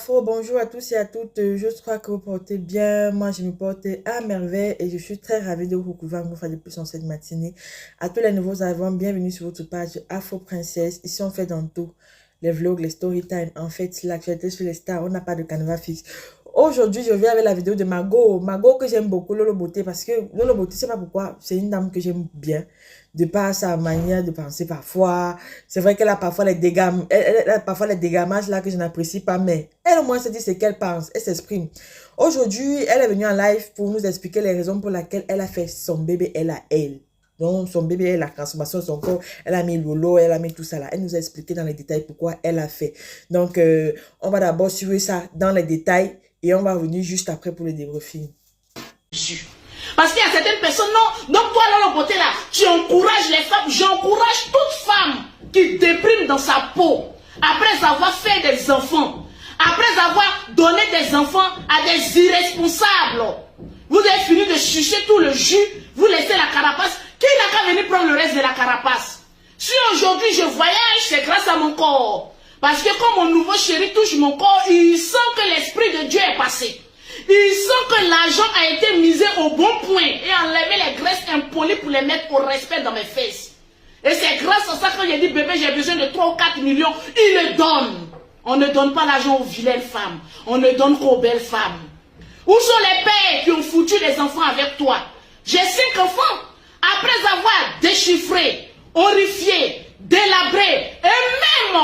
afro, bonjour à tous et à toutes. Je crois que vous portez bien. Moi, je me porte à merveille et je suis très ravie de vous retrouver une fois de plus en cette matinée. À tous les nouveaux arrivants, bienvenue sur votre page Afro Princesse. Ici, on fait dans tout. Les vlogs, les story time. En fait, l'actualité sur les stars, on n'a pas de canevas fixe. Aujourd'hui, je viens avec la vidéo de Margot. Margot que j'aime beaucoup, Lolo Beauté, parce que Lolo Beauté, je sais pas pourquoi, c'est une dame que j'aime bien. De par sa manière de penser parfois. C'est vrai qu'elle a parfois les dégâts, elle a parfois les dégamages là que je n'apprécie pas, mais elle au moins se dit ce qu'elle pense, elle s'exprime. Aujourd'hui, elle est venue en live pour nous expliquer les raisons pour lesquelles elle a fait son bébé, elle a elle. Donc, son bébé, la transformation de son corps, elle a mis Lolo, elle a mis tout ça là. Elle nous a expliqué dans les détails pourquoi elle a fait. Donc, on va d'abord suivre ça dans les détails et on va revenir juste après pour le débriefing. Parce qu'il y a certaines personnes, non, donc toi, Lolo Beauté là, tu encourages les femmes, j'encourage toute femme qui déprime dans sa peau, après avoir fait des enfants, après avoir donné des enfants à des irresponsables. Vous avez fini de sucer tout le jus, vous laissez la carapace. Qui n'a qu'à venir prendre le reste de la carapace? Si aujourd'hui je voyage, c'est grâce à mon corps. Parce que quand mon nouveau chéri touche mon corps, il sent que l'esprit de Dieu est passé. Il sent que l'argent a été misé au bon point et enlevé les graisses impolies pour les mettre au respect dans mes fesses. Et c'est grâce à ça que j'ai dit, bébé, j'ai besoin de 3 ou 4 millions. Il le donne. On ne donne pas l'argent aux vilaines femmes. On ne donne qu'aux belles femmes. Où sont les pères qui ont foutu les enfants avec toi? J'ai 5 enfants. Après avoir déchiffré, horrifié, délabré et même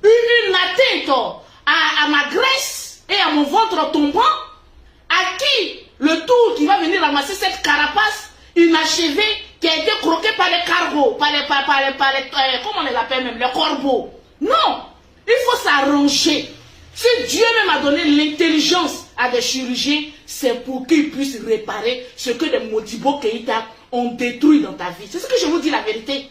eu une atteinte à ma graisse et à mon ventre tombant, à qui le tour qui va venir ramasser cette carapace inachevée qui a été croquée par les cargos, comment on les appelle même, les corbeaux. Non, il faut s'arranger. Si Dieu même a donné l'intelligence à des chirurgiens, c'est pour qu'ils puissent réparer ce que des Modibo Keïta ont détruit dans ta vie. C'est ce que je vous dis la vérité.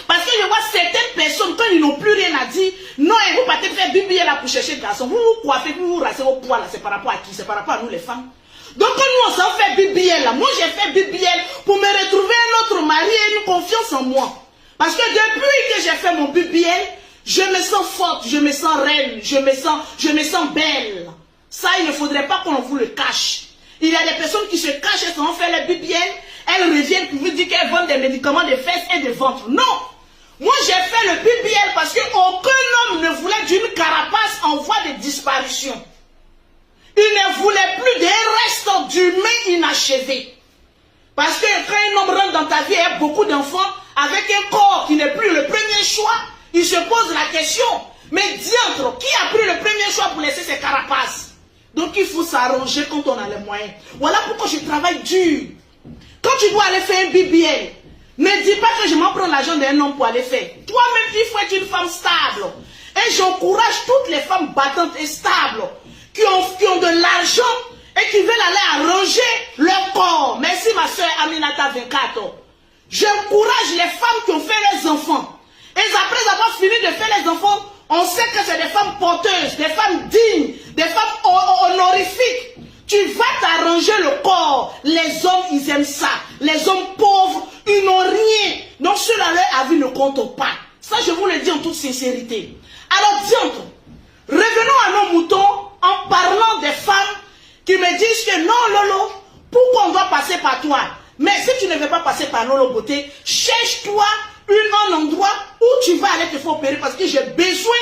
Parce que je vois certaines personnes, quand ils n'ont plus rien à dire, non, et vous partez faire bibi là pour chercher le garçon, vous vous coiffez, vous vous rassez vos poils là, c'est par rapport à qui? C'est par rapport à nous les femmes. Donc quand nous on s'en fait BBL là, moi j'ai fait BBL pour me retrouver un autre mari et une confiance en moi. Parce que depuis que j'ai fait mon BBL, je me sens forte, je me sens reine, je me sens belle. Ça, il ne faudrait pas qu'on vous le cache. Il y a des personnes qui se cachent et sans faire les BBL, elles reviennent pour vous dire qu'elles vendent des médicaments de fesses et de ventre. Non! Moi j'ai fait le BBL parce qu'aucun homme ne voulait d'une carapace en voie de disparition. Il ne voulait plus des restes d'humains inachevés. Parce que quand un homme rentre dans ta vie et a beaucoup d'enfants, avec un corps qui n'est plus le premier choix, il se pose la question, mais diantre, qui a pris le premier choix pour laisser ses carapaces? Donc il faut s'arranger quand on a les moyens. Voilà pourquoi je travaille dur. Quand tu dois aller faire un BBL, ne dis pas que je m'en prends l'argent d'un homme pour aller faire. Toi-même, il faut être une femme stable. Et j'encourage toutes les femmes battantes et stables qui ont de l'argent et qui veulent aller arranger leur corps. Merci ma soeur Aminata 24. J'encourage les femmes qui ont fait les enfants. Et après avoir fini de faire les enfants, on sait que c'est des femmes porteuses, des femmes dignes, des femmes honorifiques. Tu vas t'arranger le corps. Les hommes, ils aiment ça. Les hommes pauvres, ils n'ont rien. Donc ceux-là, leur avis ne compte pas. Ça, je vous le dis en toute sincérité. Alors, diantre, revenons à nos moutons en parlant des femmes qui me disent que non, Lolo, pourquoi on doit passer par toi? Mais si tu ne veux pas passer par Lolo Beauté, cherche-toi un endroit où tu vas aller te faire opérer parce que j'ai besoin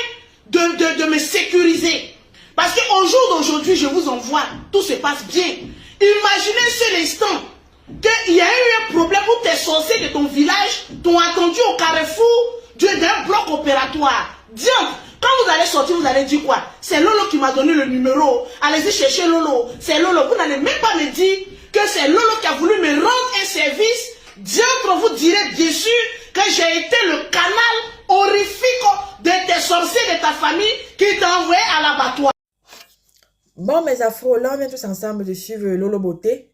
de me sécuriser. Parce qu'au jour d'aujourd'hui, je vous envoie, tout se passe bien. Imaginez ce instant qu'il y a eu un problème où tes sorciers de ton village t'ont attendu au carrefour d'un bloc opératoire. Dieu, quand vous allez sortir, vous allez dire quoi? C'est Lolo qui m'a donné le numéro. Allez-y chercher Lolo. C'est Lolo. Vous n'allez même pas me dire que c'est Lolo qui a voulu me rendre un service. Dieu, vous direz bien sûr que j'ai été le canal horrifique de tes sorciers de ta famille qui t'a envoyé à l'abattoir. Bon, mes afros, là, on vient tous ensemble de suivre Lolo Beauté.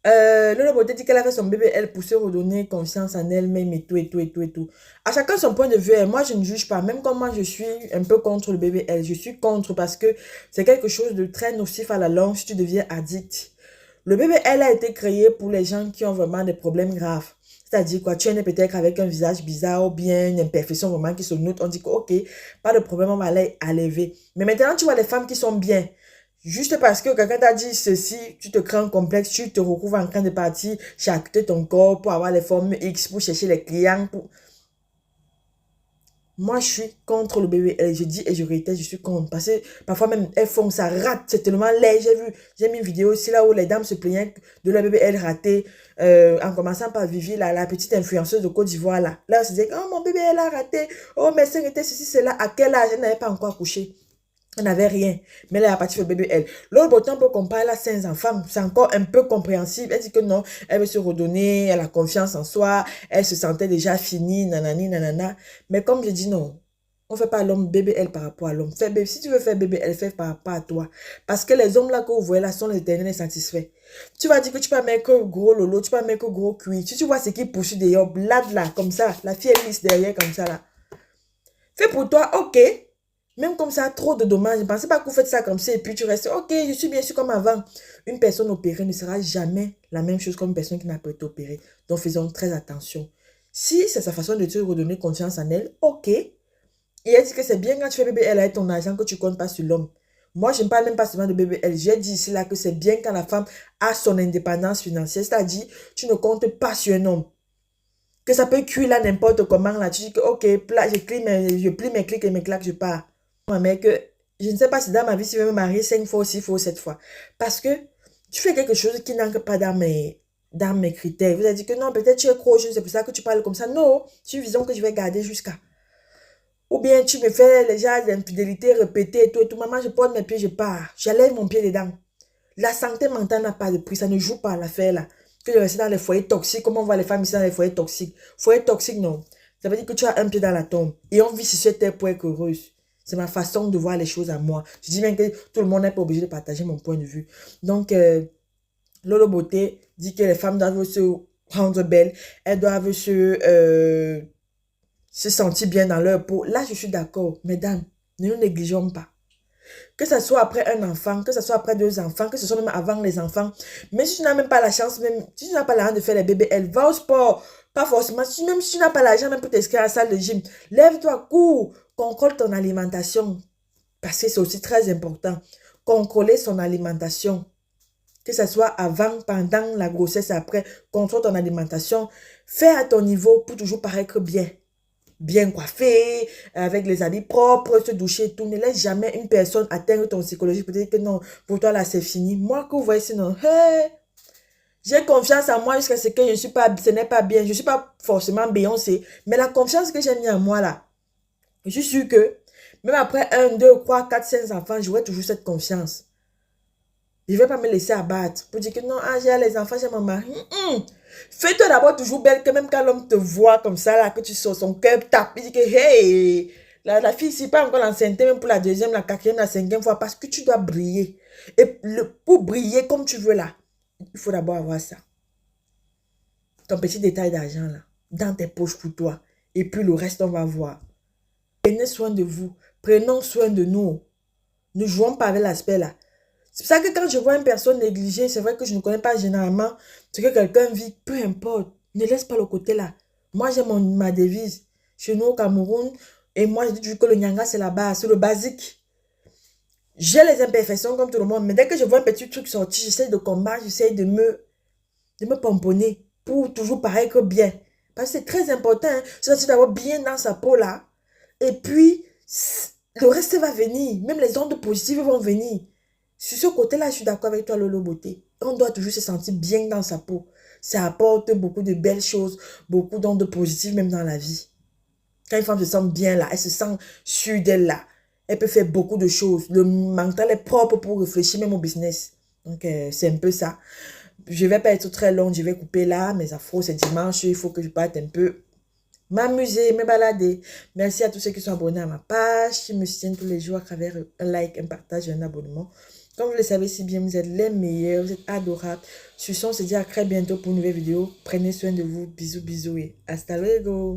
Lolo Beauté dit qu'elle a fait son bébé, elle, pour se redonner confiance en elle-même et tout, et tout, et tout, et tout. À chacun son point de vue. Et moi, je ne juge pas. Même comme moi, je suis un peu contre le bébé, elle. Je suis contre parce que c'est quelque chose de très nocif à la langue si tu deviens addict. Le bébé, elle, a été créé pour les gens qui ont vraiment des problèmes graves. C'est-à-dire quoi, tu es né peut-être avec un visage bizarre ou bien une imperfection vraiment qui se note. On dit que ok, pas de problème, on va aller à lever. Mais maintenant, tu vois les femmes qui sont bien. Juste parce que quelqu'un t'a dit ceci, tu te crées un complexe, tu te retrouves en train de partir charcuter ton corps pour avoir les formes X, pour chercher les clients. Moi, je suis contre le BBL. Je dis et je réitère, je suis contre. Parce que parfois même, elles font, ça rate. C'est tellement laid. J'ai mis une vidéo aussi là où les dames se plaignaient de leur BBL raté. En commençant par Vivi, la petite influenceuse de Côte d'Ivoire là. Là, elle se disait, oh mon BBL a raté. Oh, mes seins étaient ceci, cela. À quel âge? Elle n'avait pas encore accouché. Elle n'avait rien. Mais elle est partie faire le BBL. L'autre bouton peut comparer, elle a 5 enfants. C'est encore un peu compréhensible. Elle dit que non, elle veut se redonner, elle a confiance en soi, elle se sentait déjà finie, nanani, nanana. Mais comme je dis non, on ne fait pas l'homme BBL par rapport à l'homme. Si tu veux faire BBL, fais par rapport à toi. Parce que les hommes là que vous voyez là sont les éternels insatisfaits. Tu vas dire que tu peux mettre gros lolo, tu peux mettre gros cuir. Si tu vois ce qui poursuit d'ailleurs, blade là, comme ça, la fille est lisse derrière comme ça là. Fais pour toi, ok. Même comme ça, trop de dommages. Ne pensez pas que vous faites ça comme ça et puis tu restes, ok, je suis bien sûr comme avant. Une personne opérée ne sera jamais la même chose qu'une personne qui n'a pas été opérée. Donc faisons très attention. Si c'est sa façon de te redonner confiance en elle, ok. Et elle dit que c'est bien quand tu fais BBL avec ton argent que tu comptes pas sur l'homme. Moi, je ne parle même pas seulement de BBL. J'ai dit ici là que c'est bien quand la femme a son indépendance financière. C'est-à-dire, tu ne comptes pas sur un homme. Que ça peut cuire là n'importe comment. Là, tu dis que ok, je plie mes clics et mes claques, je pars. Mais que je ne sais pas si dans ma vie, si je vais me marier 5 fois, 6 fois, 7 fois. Parce que tu fais quelque chose qui n'entre pas dans mes critères. Vous avez dit que non, peut-être tu es trop jeune, c'est pour ça que tu parles comme ça. Non, c'est une vision que je vais garder jusqu'à. Ou bien tu me fais les gens d'infidélité répétées et tout. Maman, je porte mes pieds, je pars. J'enlève mon pied dedans. La santé mentale n'a pas de prix. Ça ne joue pas à l'affaire là. Que je reste dans les foyers toxiques. Comment on voit les femmes ici dans les foyers toxiques? Foyer toxique, non. Ça veut dire que tu as un pied dans la tombe. Et on vit sur cette terre pour être heureuse. C'est ma façon de voir les choses à moi. Je dis bien que tout le monde n'est pas obligé de partager mon point de vue. Donc, Lolo Beauté dit que les femmes doivent se rendre belles. Elles doivent se sentir bien dans leur peau. Là, je suis d'accord. Mesdames, ne nous négligeons pas. Que ce soit après un enfant, que ce soit après 2 enfants, que ce soit même avant les enfants. Mais si tu n'as même pas la chance, même si tu n'as pas l'argent de faire les bébés, elle va au sport. Pas forcément. Même si tu n'as pas l'argent même pour t'inscrire à la salle de gym, lève-toi, cours, contrôle ton alimentation. Parce que c'est aussi très important. Contrôler son alimentation. Que ce soit avant, pendant la grossesse, après, contrôle ton alimentation. Fais à ton niveau pour toujours paraître bien. Bien coiffé, avec les habits propres, se doucher et tout. Ne laisse jamais une personne atteindre ton psychologie pour dire que non, pour toi là c'est fini. Moi que vous voyez sinon, hey, j'ai confiance en moi jusqu'à ce que je ne suis pas, ce n'est pas bien. Je ne suis pas forcément Beyoncé, mais la confiance que j'ai mis en moi là, je suis sûre que même après 1, 2, 3, 4, 5 enfants, j'aurai toujours cette confiance. Je ne vais pas me laisser abattre pour dire que non, ah, j'ai les enfants, j'ai mon mari. Fais-toi d'abord toujours belle, que même quand l'homme te voit comme ça, là, que tu sors, son cœur tape. Il dit que, hey, la fille, c'est pas encore l'enceinte, même pour la 2e, la 4e, la 5e fois, parce que tu dois briller. Et pour briller comme tu veux, là, il faut d'abord avoir ça. Ton petit détail d'argent, là, dans tes poches pour toi. Et puis le reste, on va voir. Prenez soin de vous. Prenons soin de nous. Ne jouons pas avec l'aspect, là. C'est pour ça que quand je vois une personne négligée, c'est vrai que je ne connais pas généralement ce que quelqu'un vit, peu importe, ne laisse pas le côté là. Moi, j'ai ma devise chez nous au Cameroun, et moi, je dis toujours que le nyanga, c'est la base, c'est le basique. J'ai les imperfections comme tout le monde, mais dès que je vois un petit truc sortir, j'essaie de combattre, j'essaie de me pomponner pour toujours paraître bien. Parce que c'est très important, hein, c'est d'avoir bien dans sa peau là, et puis, le reste va venir, même les ondes positives vont venir. Sur ce côté-là, je suis d'accord avec toi, Lolo Beauté. On doit toujours se sentir bien dans sa peau. Ça apporte beaucoup de belles choses, beaucoup d'ondes positives même dans la vie. Quand une femme se sent bien là, elle se sent sûre d'elle là. Elle peut faire beaucoup de choses. Le mental est propre pour réfléchir même au business. Donc, c'est un peu ça. Je ne vais pas être très longue, je vais couper là. Mes afros, c'est dimanche, il faut que je parte un peu m'amuser, me balader. Merci à tous ceux qui sont abonnés à ma page, qui me soutiennent tous les jours à travers un like, un partage et un abonnement. Comme vous le savez si bien, vous êtes les meilleurs, vous êtes adorables. Sur ce, on se dit à très bientôt pour une nouvelle vidéo. Prenez soin de vous. Bisous, bisous et hasta luego.